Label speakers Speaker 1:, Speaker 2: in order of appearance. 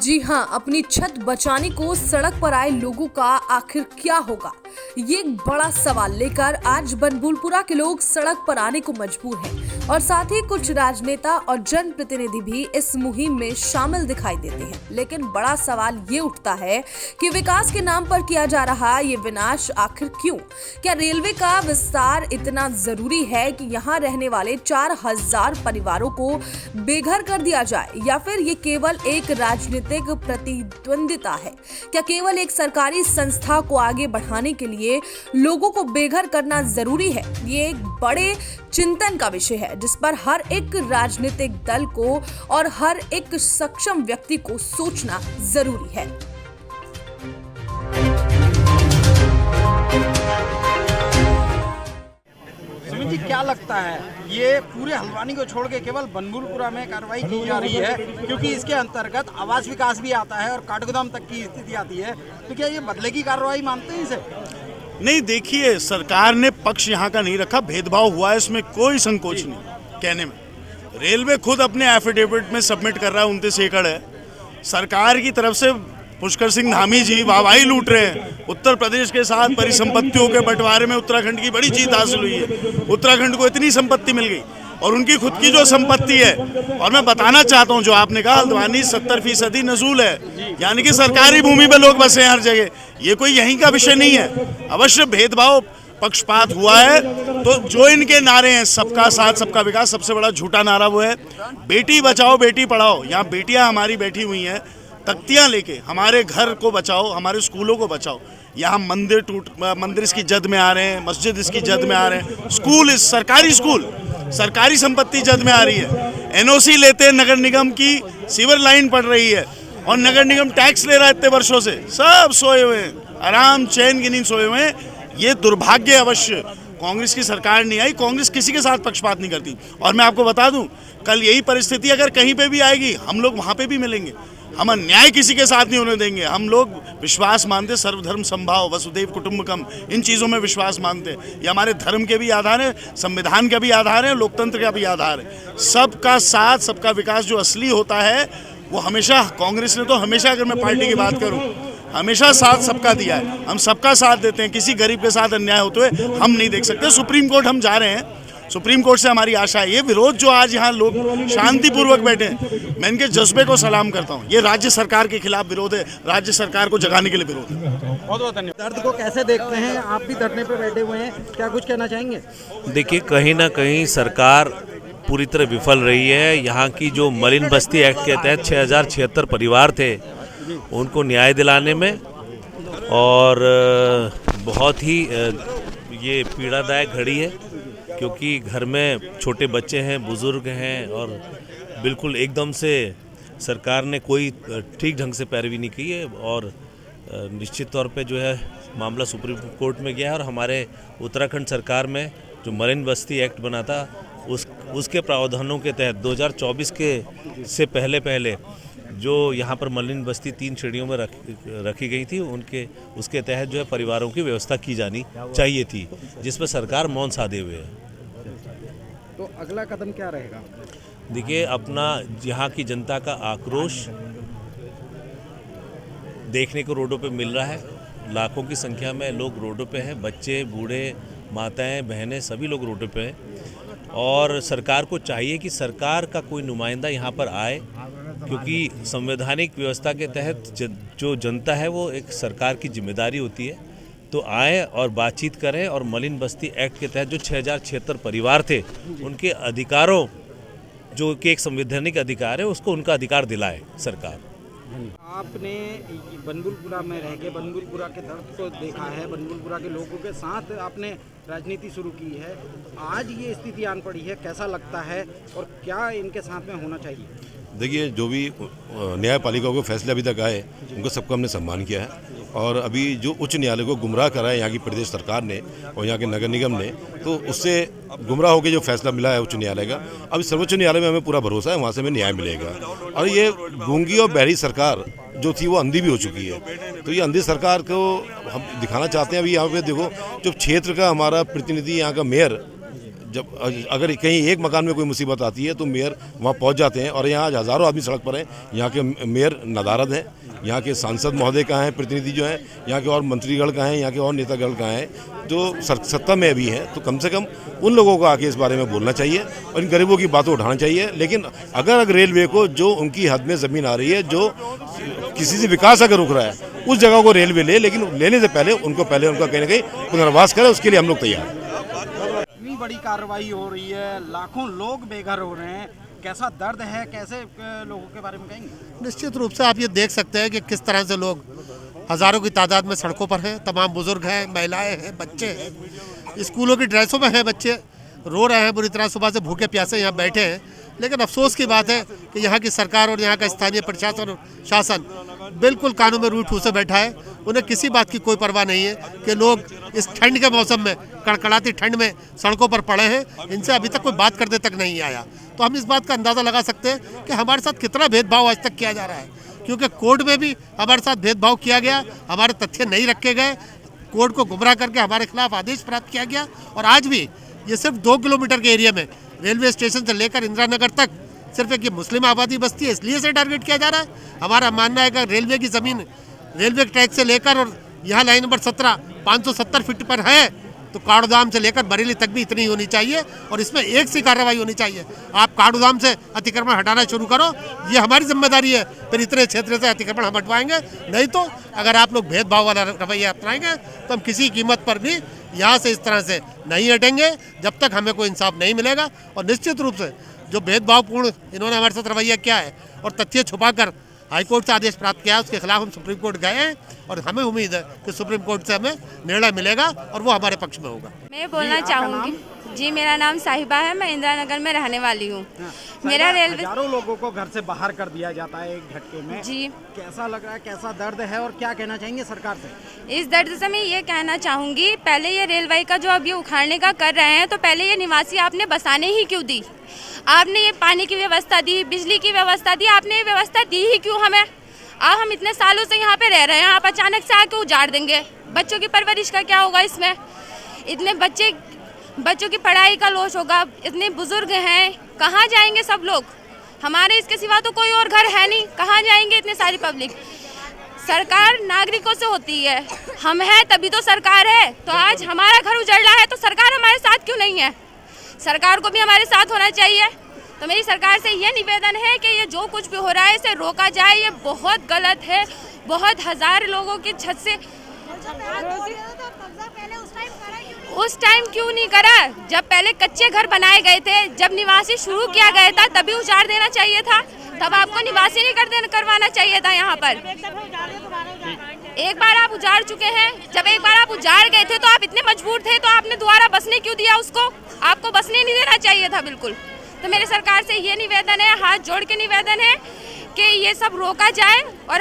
Speaker 1: जी हां, अपनी छत बचाने को सड़क पर आए लोगों का आखिर क्या होगा, ये एक बड़ा सवाल लेकर आज बनभूलपुरा के लोग सड़क पर आने को मजबूर हैं और साथ ही कुछ राजनेता और जनप्रतिनिधि भी इस मुहिम में शामिल दिखाई देते हैं। लेकिन बड़ा सवाल ये उठता है कि विकास के नाम पर किया जा रहा ये विनाश आखिर क्यों? क्या रेलवे का विस्तार इतना जरूरी है कि यहाँ रहने वाले 4000 परिवारों को बेघर कर दिया जाए, या फिर ये केवल एक राजनीतिक प्रतिद्वंदिता है? क्या केवल एक सरकारी संस्था को आगे बढ़ाने के लिए लोगों को बेघर करना जरूरी है? ये एक बड़े चिंतन का विषय है जिस पर हर एक राजनीतिक दल को और हर एक सक्षम व्यक्ति को सोचना जरूरी है।
Speaker 2: सुमित जी, क्या लगता है ये पूरे हल्द्वानी को छोड़ के केवल बनभूलपुरा में कार्रवाई की जा रही है, क्योंकि इसके अंतर्गत आवास विकास भी आता है और काठगोदाम तक की स्थिति आती है, तो क्या ये बदले की कार्रवाई मानते हैं इसे?
Speaker 3: नहीं, देखिए, सरकार ने पक्ष यहाँ का नहीं रखा, भेदभाव हुआ है, इसमें कोई संकोच नहीं कहने में। रेलवे खुद अपने एफिडेविट में सबमिट कर रहा है 29 एकड़ है। सरकार की तरफ से पुष्कर सिंह धामी जी वाहवाही लूट रहे हैं। उत्तर प्रदेश के साथ परिसंपत्तियों के बंटवारे में उत्तराखंड की बड़ी जीत हासिल हुई है। उत्तराखंड को इतनी संपत्ति मिल गई और उनकी खुद की जो संपत्ति है, और मैं बताना चाहता हूं, जो आपने कहा हल्द्वानी 70% नजूल है, यानी कि सरकारी भूमि पे लोग बसे हैं हर जगह। ये कोई यहीं का विषय नहीं है। अवश्य भेदभाव पक्षपात हुआ है, तो जो इनके नारे हैं सबका साथ सबका विकास, सबसे बड़ा झूठा नारा वो है बेटी बचाओ बेटी पढ़ाओ। यहाँ बेटियां हमारी बैठी हुई हैं तख्तियां लेके, हमारे घर को बचाओ, हमारे स्कूलों को बचाओ। यहाँ मंदिर इसकी जद में आ रहे हैं, मस्जिद इसकी जद में आ रहे हैं, स्कूल सरकारी संपत्ति जद में आ रही है। एनओसी लेते हैं नगर निगम की, सीवर लाइन पड़ रही है और नगर निगम टैक्स ले रहा है इतने वर्षों से। सब सोए हुए हैं, आराम चैन की नींद सोए हुए हैं। ये दुर्भाग्य अवश्य कांग्रेस की सरकार नहीं आई। कांग्रेस किसी के साथ पक्षपात नहीं करती, और मैं आपको बता दूं, कल यही परिस्थिति अगर कहीं पे भी आएगी, हम लोग वहां पे भी मिलेंगे। हम अन्याय किसी के साथ नहीं होने देंगे। हम लोग विश्वास मानते, सर्वधर्म संभाव, वसुधैव कुटुंबकम, इन चीज़ों में विश्वास मानते हैं। ये हमारे धर्म के भी आधार है, संविधान का भी आधार है, लोकतंत्र का भी आधार है। सबका साथ सबका विकास जो असली होता है वो हमेशा, कांग्रेस ने तो हमेशा, अगर मैं पार्टी की बात करूं, हमेशा साथ सबका दिया है। हम सबका साथ देते हैं, किसी गरीब के साथ अन्याय होते हुए हम नहीं देख सकते। सुप्रीम कोर्ट हम जा रहे हैं, सुप्रीम कोर्ट से हमारी आशा है। ये विरोध जो आज यहाँ लोग शांतिपूर्वक बैठे हैं, मैं इनके जज्बे को सलाम करता हूँ। ये राज्य सरकार के खिलाफ विरोध है, राज्य सरकार को जगाने के लिए विरोध है।
Speaker 2: बहुत बहुत धन्यवाद। दर्द को कैसे देखते हैं? आप भी धरने पर बैठे हुए हैं, क्या कुछ कहना चाहेंगे?
Speaker 4: देखिए, कहीं ना कहीं सरकार पूरी तरह विफल रही है। यहाँ की जो मलिन बस्ती एक्ट के तहत 6076 परिवार थे, उनको न्याय दिलाने में, और बहुत ही ये पीड़ादायक घड़ी है, क्योंकि घर में छोटे बच्चे हैं, बुजुर्ग हैं, और बिल्कुल एकदम से सरकार ने कोई ठीक ढंग से पैरवी नहीं की है। और निश्चित तौर पे जो है मामला सुप्रीम कोर्ट में गया है, और हमारे उत्तराखंड सरकार में जो मलिन बस्ती एक्ट बना था उसके प्रावधानों के तहत 2024 के से पहले जो यहाँ पर मलिन बस्ती 3 श्रेणियों में रखी गई थी, उसके तहत जो है परिवारों की व्यवस्था की जानी चाहिए थी, जिस पर सरकार मौन साधे हुए है।
Speaker 2: तो अगला कदम क्या रहेगा?
Speaker 4: देखिए, अपना यहाँ की जनता का आक्रोश देखने को रोडों पे मिल रहा है। लाखों की संख्या में लोग रोडों पे हैं, बच्चे, बूढ़े, माताएं, बहनें, सभी लोग रोडों पे हैं। और सरकार को चाहिए कि सरकार का कोई नुमाइंदा यहाँ पर आए, क्योंकि संवैधानिक व्यवस्था के तहत जो जनता है वो एक सरकार की जिम्मेदारी होती है। तो आए और बातचीत करें, और मलिन बस्ती एक्ट के तहत जो 6076 परिवार थे, उनके अधिकारों, जो कि एक संवैधानिक अधिकार है, उसको उनका अधिकार दिलाए सरकार।
Speaker 2: आपने बनभूलपुरा में रह के बनभूलपुरा के दर्द को देखा है, बनभूलपुरा के लोगों के साथ आपने राजनीति शुरू की है। आज ये स्थिति आन पड़ी है, कैसा लगता है और क्या इनके साथ में होना चाहिए?
Speaker 5: देखिए, जो भी न्यायपालिका को फैसले अभी तक आए, उनको सबको हमने सम्मान किया है। और अभी जो उच्च न्यायालय को गुमराह करा है यहाँ की प्रदेश सरकार ने और यहाँ के नगर निगम ने, तो उससे गुमराह होकर जो फैसला मिला है उच्च न्यायालय का, अभी सर्वोच्च न्यायालय में हमें पूरा भरोसा है, वहाँ से हमें न्याय मिलेगा। और ये गूंगी और बहरी सरकार जो थी वो अंधी भी हो चुकी है, तो ये अंधी सरकार को हम दिखाना चाहते हैं। अभी यहाँ पे देखो, जो क्षेत्र का हमारा प्रतिनिधि, यहाँ का मेयर जब अगर कहीं एक मकान में कोई मुसीबत आती है तो मेयर वहाँ पहुँच जाते हैं। और यहाँ आज हज़ारों आदमी सड़क पर हैं। यहाँ के मेयर नदारद हैं, यहाँ के सांसद महोदय कहाँ हैं, प्रतिनिधि जो हैं, यहाँ के और मंत्रीगण कहाँ हैं, यहाँ के और नेतागण कहाँ हैं जो सत्ता में अभी हैं। तो कम से कम उन लोगों को आके इस बारे में बोलना चाहिए और इन गरीबों की बातें उठाना चाहिए। लेकिन अगर रेलवे को जो उनकी हद में ज़मीन आ रही है, जो किसी से विकास अगर रुक रहा है, उस जगह को रेलवे ले, लेकिन लेने से पहले उनका कहीं ना कहीं पुनर्वास करे। उसके लिए हम लोग तैयार हैं।
Speaker 2: इतनी बड़ी कार्रवाई हो रही है, लाखों लोग बेघर हो रहे हैं, कैसा दर्द है, कैसे लोगों के बारे में कहेंगे?
Speaker 6: निश्चित रूप से आप ये देख सकते हैं कि किस तरह से लोग हज़ारों की तादाद में सड़कों पर हैं। तमाम बुजुर्ग हैं, महिलाएं हैं, बच्चे हैं, स्कूलों की ड्रेसों में हैं, बच्चे रो रहे हैं बुरी तरह, सुबह से भूखे प्यासे यहाँ बैठे हैं। लेकिन अफसोस की बात है कि यहाँ की सरकार और यहाँ का स्थानीय प्रशासन और शासन बिल्कुल कानों में रूई ठूसे बैठा है। उन्हें किसी बात की कोई परवाह नहीं है कि लोग इस ठंड के मौसम में, कड़कड़ाती ठंड में सड़कों पर पड़े हैं। इनसे अभी तक कोई बात करने तक नहीं आया। तो हम इस बात का अंदाज़ा लगा सकते हैं कि हमारे साथ कितना भेदभाव आज तक किया जा रहा है, क्योंकि कोर्ट में भी हमारे साथ भेदभाव किया गया, हमारे तथ्य नहीं रखे गए, कोर्ट को गुमराह करके हमारे खिलाफ आदेश प्राप्त किया गया। और आज भी ये सिर्फ 2 किलोमीटर के एरिया में रेलवे स्टेशन से लेकर इंदिरा नगर तक सिर्फ एक ये मुस्लिम आबादी बस्ती है, इसलिए से टारगेट किया जा रहा है। हमारा मानना है कि रेलवे की ज़मीन रेलवे ट्रैक से लेकर और यहाँ लाइन नंबर 17 570 फीट पर है, तो काठगोदाम से लेकर बरेली तक भी इतनी होनी चाहिए और इसमें एक सी कार्रवाई होनी चाहिए। आप काठगोदाम से अतिक्रमण हटाना शुरू करो, ये हमारी जिम्मेदारी है। फिर इतने क्षेत्र से अतिक्रमण हम हटवाएंगे, नहीं तो अगर आप लोग भेदभाव वाला रवैया अपनाएंगे तो हम किसी कीमत पर भी यहाँ से इस तरह से नहीं हटेंगे जब तक हमें कोई इंसाफ नहीं मिलेगा। और निश्चित रूप से जो भेदभावपूर्ण इन्होंने हमारे साथ रवैया किया है और तथ्य छुपाकर हाईकोर्ट से आदेश प्राप्त किया है, उसके खिलाफ हम सुप्रीम कोर्ट गए हैं और हमें उम्मीद है कि सुप्रीम कोर्ट से हमें निर्णय मिलेगा और वो हमारे पक्ष में होगा।
Speaker 7: मैं बोलना चाहूँगी जी, मेरा नाम साहिबा है, मैं इंदिरा नगर में रहने वाली हूँ। मेरा रेलवे
Speaker 2: हजारों लोगों को घर से बाहर कर दिया जाता है एक झटके में
Speaker 7: जी।
Speaker 2: कैसा लग रहा है, कैसा दर्द है और क्या कहना चाहेंगे सरकार से?
Speaker 7: इस दर्द से मैं ये कहना चाहूँगी, पहले ये रेलवे का जो अब ये उखाड़ने का कर रहे हैं, तो पहले ये निवासी आपने बसाने ही क्यों दी? आपने ये पानी की व्यवस्था दी, बिजली की व्यवस्था दी, आपने ये व्यवस्था दी ही क्यों हमें? अब हम इतने सालों से यहाँ पे रह रहे हैं, आप अचानक से आके उजाड़ देंगे। बच्चों की परवरिश का क्या होगा इसमें? इतने बच्चों की पढ़ाई का लॉस होगा, इतने बुजुर्ग हैं, कहाँ जाएंगे सब लोग? हमारे इसके सिवा तो कोई और घर है नहीं, कहाँ जाएंगे इतने सारी पब्लिक? सरकार नागरिकों से होती है, हम हैं तभी तो सरकार है। तो आज हमारा घर उजड़ रहा है तो सरकार हमारे साथ क्यों नहीं है? सरकार को भी हमारे साथ होना चाहिए। तो मेरी सरकार से ये निवेदन है कि ये जो कुछ भी हो रहा है इसे रोका जाए, ये बहुत गलत है। बहुत हजार लोगों की छत से उस टाइम क्यों नहीं करा? जब पहले कच्चे घर बनाए गए थे, जब निवासी शुरू किया गया था, तभी उजाड़ देना चाहिए था। तब आपको निवासी नहीं करवाना चाहिए था यहाँ पर। एक बार आप उजाड़ चुके हैं, जब एक बार आप उजाड़ गए थे तो आप इतने मजबूर थे, तो आपने दोबारा बसने क्यों दिया उसको? आपको बसने नहीं देना चाहिए था बिल्कुल। तो मेरे सरकार से ये निवेदन है, हाथ जोड़ के निवेदन है कि ये सब रोका जाए और